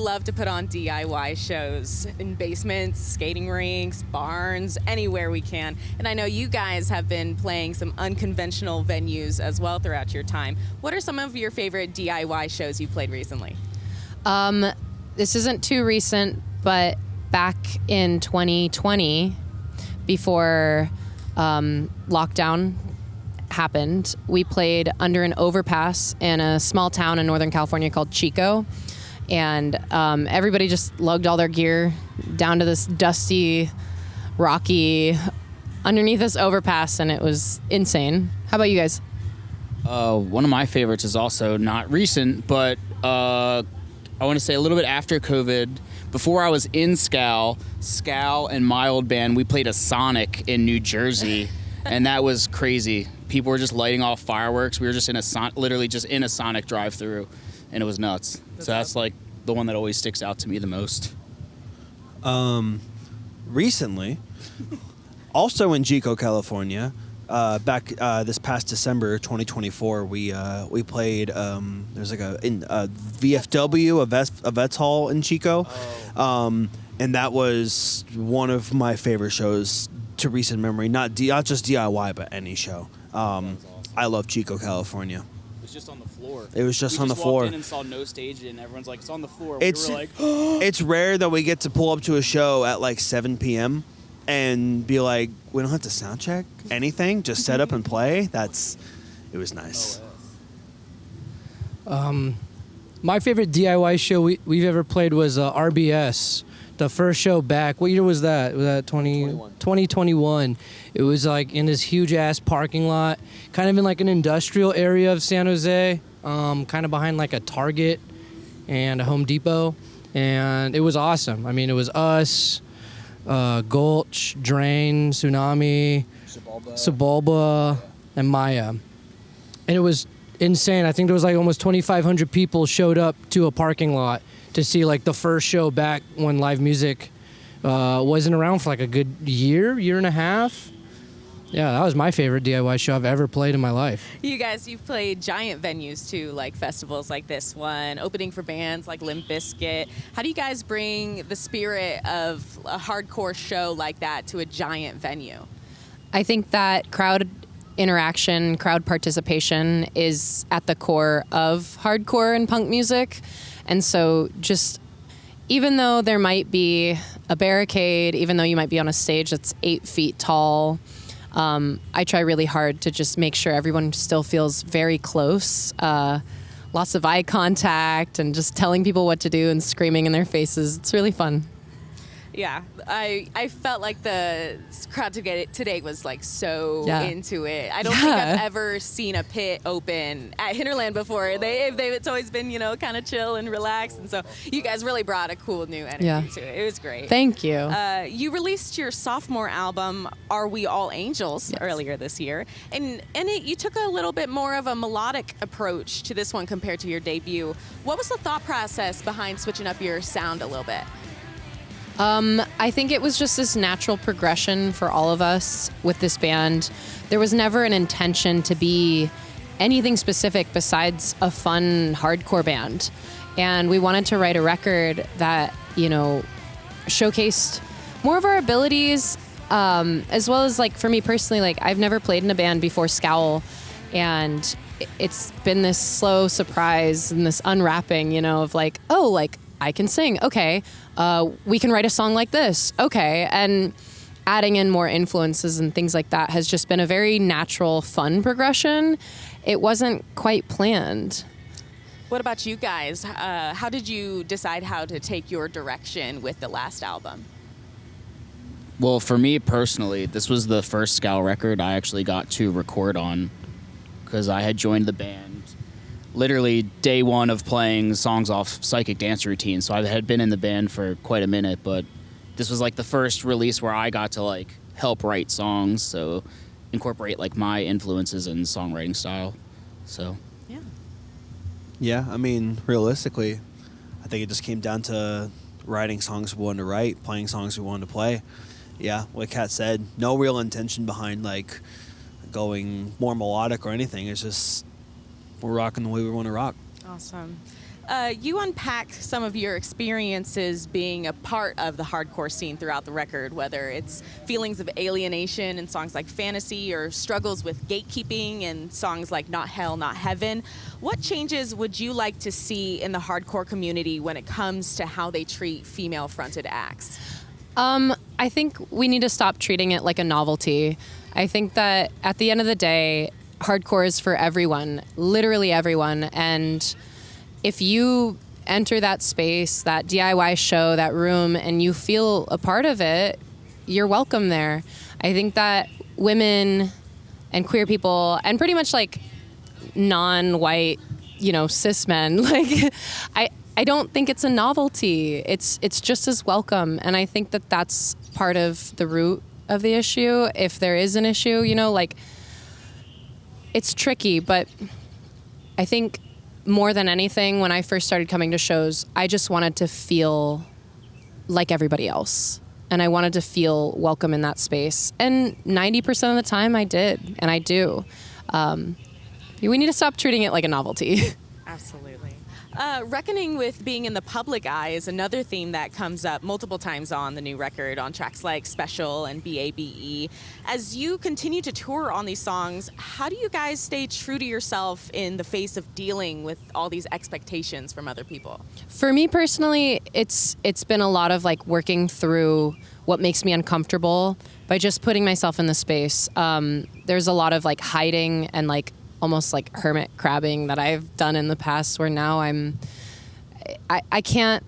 love to put on DIY shows in basements, skating rinks, barns, anywhere we can. And I know you guys have been playing some unconventional venues as well throughout your time. What are some of your favorite DIY shows you've played recently? This isn't too recent, but back in 2020, before lockdown happened, we played under an overpass in a small town in Northern California called Chico. And everybody just lugged all their gear down to this dusty, rocky, underneath this overpass, and it was insane. How about you guys? One of my favorites is also not recent, but I want to say a little bit after COVID. Before I was in Scowl and my old band, we played a Sonic in New Jersey, and that was crazy. People were just lighting off fireworks. We were just literally just in a Sonic drive-through, and it was nuts. So that's like the one that always sticks out to me the most. Recently, also in Chico, California, back this past December 2024, we played. There's like a VFW, a vets hall in Chico, and that was one of my favorite shows to recent memory. Not just DIY, but any show. I love Chico, California. It was just on the floor. It was just on the We floor. walked in and saw no stage, and everyone's like, "It's on the floor." It's we were like, it's rare that we get to pull up to a show at like 7 p.m. and be like, we don't have to sound check anything, just set up and play. It was nice. My favorite DIY show we've ever played was RBS. The first show back. What year was that? Was that 2021? It was like in this huge ass parking lot, kind of in like an industrial area of San Jose, kind of behind like a Target and a Home Depot, and it was awesome. I mean, it was us, Gulch, Drain, Tsunami, Sebulba, and Maya, and it was insane. I think there was like almost 2,500 people showed up to a parking lot to see like the first show back when live music wasn't around for like a good year and a half. Yeah, that was my favorite DIY show I've ever played in my life. You guys, you've played giant venues too, like festivals like this one, opening for bands like Limp Bizkit. How do you guys bring the spirit of a hardcore show like that to a giant venue? I think that crowd interaction, crowd participation is at the core of hardcore and punk music. And so just even though there might be a barricade, even though you might be on a stage that's 8 feet tall, I try really hard to just make sure everyone still feels very close. Lots of eye contact and just telling people what to do and screaming in their faces. It's really fun. Yeah, I felt like the crowd today was like so into it. I don't think I've ever seen a pit open at Hinterland before. It's always been, kind of chill and relaxed. And so you guys really brought a cool new energy to it. It was great. Thank you. You released your sophomore album, Are We All Angels, earlier this year. And you took a little bit more of a melodic approach to this one compared to your debut. What was the thought process behind switching up your sound a little bit? I think it was just this natural progression for all of us with this band. There was never an intention to be anything specific besides a fun hardcore band. And we wanted to write a record that, showcased more of our abilities, as well as like for me personally, like I've never played in a band before Scowl, and it's been this slow surprise and this unwrapping, of like, oh, like I can sing. Okay. We can write a song like this. Okay. And adding in more influences and things like that has just been a very natural, fun progression. It wasn't quite planned. What about you guys? How did you decide how to take your direction with the last album? Well, for me personally, this was the first Scowl record I actually got to record on, because I had joined the band literally day one of playing songs off Psychic Dance Routine. So I had been in the band for quite a minute, but this was like the first release where I got to like help write songs, so incorporate like my influences and songwriting style. So yeah, I mean, realistically, I think it just came down to writing songs we wanted to write, playing songs we wanted to play. Yeah, like Kat said, no real intention behind like going more melodic or anything. It's just we're rocking the way we want to rock. Awesome. You unpacked some of your experiences being a part of the hardcore scene throughout the record, whether it's feelings of alienation in songs like Fantasy or struggles with gatekeeping in songs like Not Hell, Not Heaven. What changes would you like to see in the hardcore community when it comes to how they treat female-fronted acts? I think we need to stop treating it like a novelty. I think that at the end of the day, hardcore is for everyone, literally everyone, and if you enter that space, that DIY show, that room, and you feel a part of it, you're welcome there. I think that women and queer people, and pretty much like non-white, cis men, like I don't think it's a novelty. It's just as welcome, and I think that that's part of the root of the issue. If there is an issue, like it's tricky, but I think more than anything, when I first started coming to shows, I just wanted to feel like everybody else. And I wanted to feel welcome in that space. And 90% of the time I did, and I do. We need to stop treating it like a novelty. Absolutely. Reckoning with being in the public eye is another theme that comes up multiple times on the new record, on tracks like Special and BABE. As you continue to tour on these songs, how do you guys stay true to yourself in the face of dealing with all these expectations from other people? For me personally, it's been a lot of like working through what makes me uncomfortable by just putting myself in the space. There's a lot of like hiding and like almost like hermit crabbing that I've done in the past, where now I can't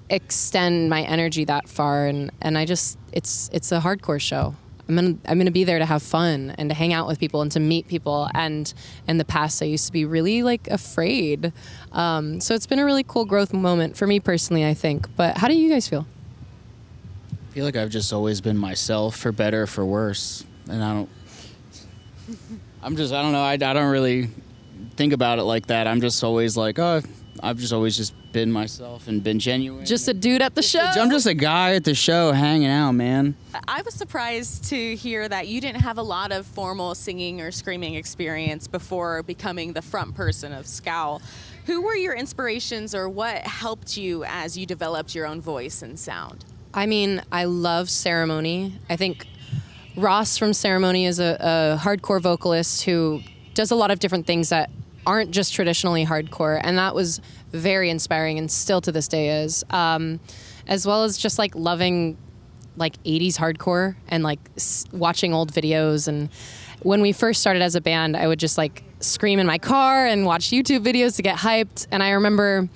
extend my energy that far, and I just it's a hardcore show. I'm gonna be there to have fun and to hang out with people and to meet people, and in the past I used to be really like afraid. So it's been a really cool growth moment for me personally, I think. But how do you guys feel? I feel like I've just always been myself, for better or for worse, and I don't know. I don't really think about it like that. I'm just always like, I've just always just been myself and been genuine. Just a dude at the show? I'm just a guy at the show hanging out, man. I was surprised to hear that you didn't have a lot of formal singing or screaming experience before becoming the front person of Scowl. Who were your inspirations, or what helped you as you developed your own voice and sound? I mean, I love Ceremony. I think Ross from Ceremony is a hardcore vocalist who does a lot of different things that aren't just traditionally hardcore, and that was very inspiring and still to this day is, as well as just like loving like 80s hardcore and like watching old videos. And when we first started as a band, I would just like scream in my car and watch YouTube videos to get hyped. And I remember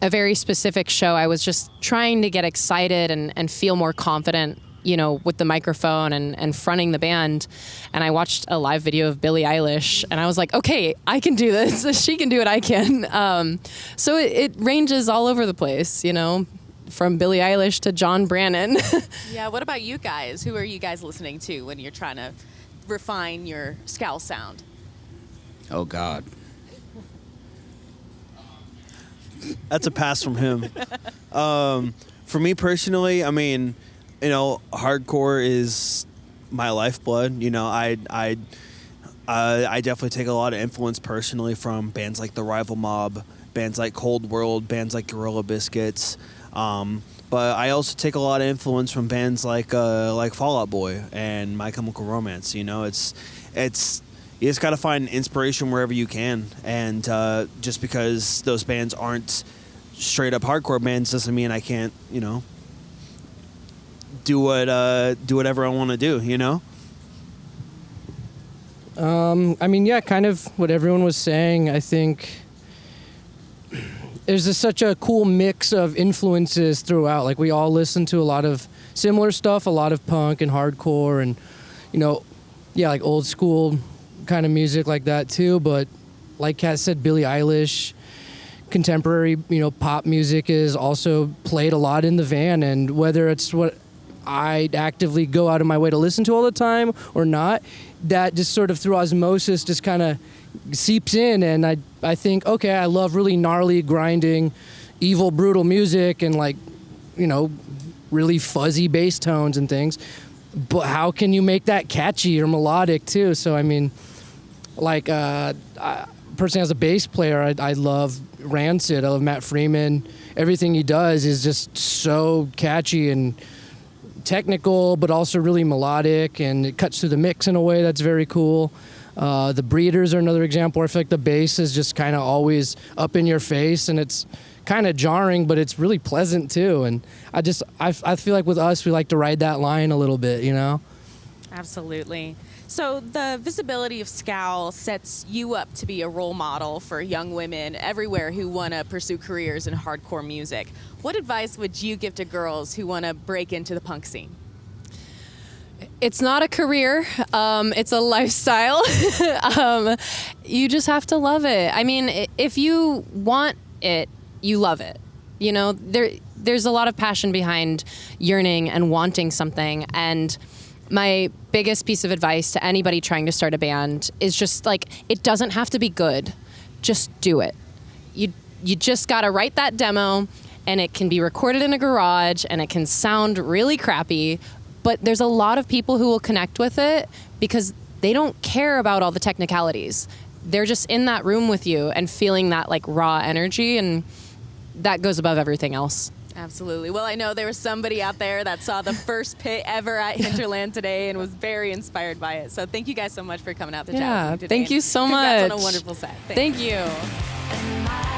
a very specific show, I was just trying to get excited and feel more confident, with the microphone and fronting the band. And I watched a live video of Billie Eilish, and I was like, okay, I can do this. She can do it, I can. So it ranges all over the place, from Billie Eilish to John Brannon. Yeah, what about you guys? Who are you guys listening to when you're trying to refine your Scowl sound? Oh, God. That's a pass from him. For me personally, I mean, hardcore is my lifeblood. I definitely take a lot of influence personally from bands like The Rival Mob, bands like Cold World, bands like Gorilla Biscuits. But I also take a lot of influence from bands like Fall Out Boy and My Chemical Romance. It's you just got to find inspiration wherever you can, and just because those bands aren't straight up hardcore bands doesn't mean I can't do whatever I want to do. I mean, yeah, kind of what everyone was saying. I think there's such a cool mix of influences throughout. Like, we all listen to a lot of similar stuff, a lot of punk and hardcore and, like old school kind of music like that too. But like Kat said, Billie Eilish, contemporary, pop music is also played a lot in the van. And whether it's what I actively go out of my way to listen to all the time or not, that just sort of through osmosis just kind of seeps in. And I think, okay, I love really gnarly, grinding, evil, brutal music and like, really fuzzy bass tones and things. But how can you make that catchy or melodic too? So, I mean, like, personally as a bass player, I love rancid. I love Matt Freeman. Everything he does is just so catchy and technical, but also really melodic, and it cuts through the mix in a way that's very cool. The Breeders are another example where I feel like the bass is just kind of always up in your face, and it's kind of jarring, but it's really pleasant too. And I feel like with us, we like to ride that line a little bit, you know? Absolutely. So the visibility of Scowl sets you up to be a role model for young women everywhere who want to pursue careers in hardcore music. What advice would you give to girls who want to break into the punk scene? It's not a career. It's a lifestyle. You just have to love it. I mean, if you want it, you love it. You know, there's a lot of passion behind yearning and wanting something. And my biggest piece of advice to anybody trying to start a band is just like, it doesn't have to be good. Just do it. You just got to write that demo, and it can be recorded in a garage, and it can sound really crappy, but there's a lot of people who will connect with it because they don't care about all the technicalities. They're just in that room with you and feeling that like raw energy, and that goes above everything else. Absolutely. Well, I know there was somebody out there that saw the first pit ever at Hinterland today and was very inspired by it. So thank you guys so much for coming out to chat with me today. Thank you so much. Congrats on a wonderful set. Thank you.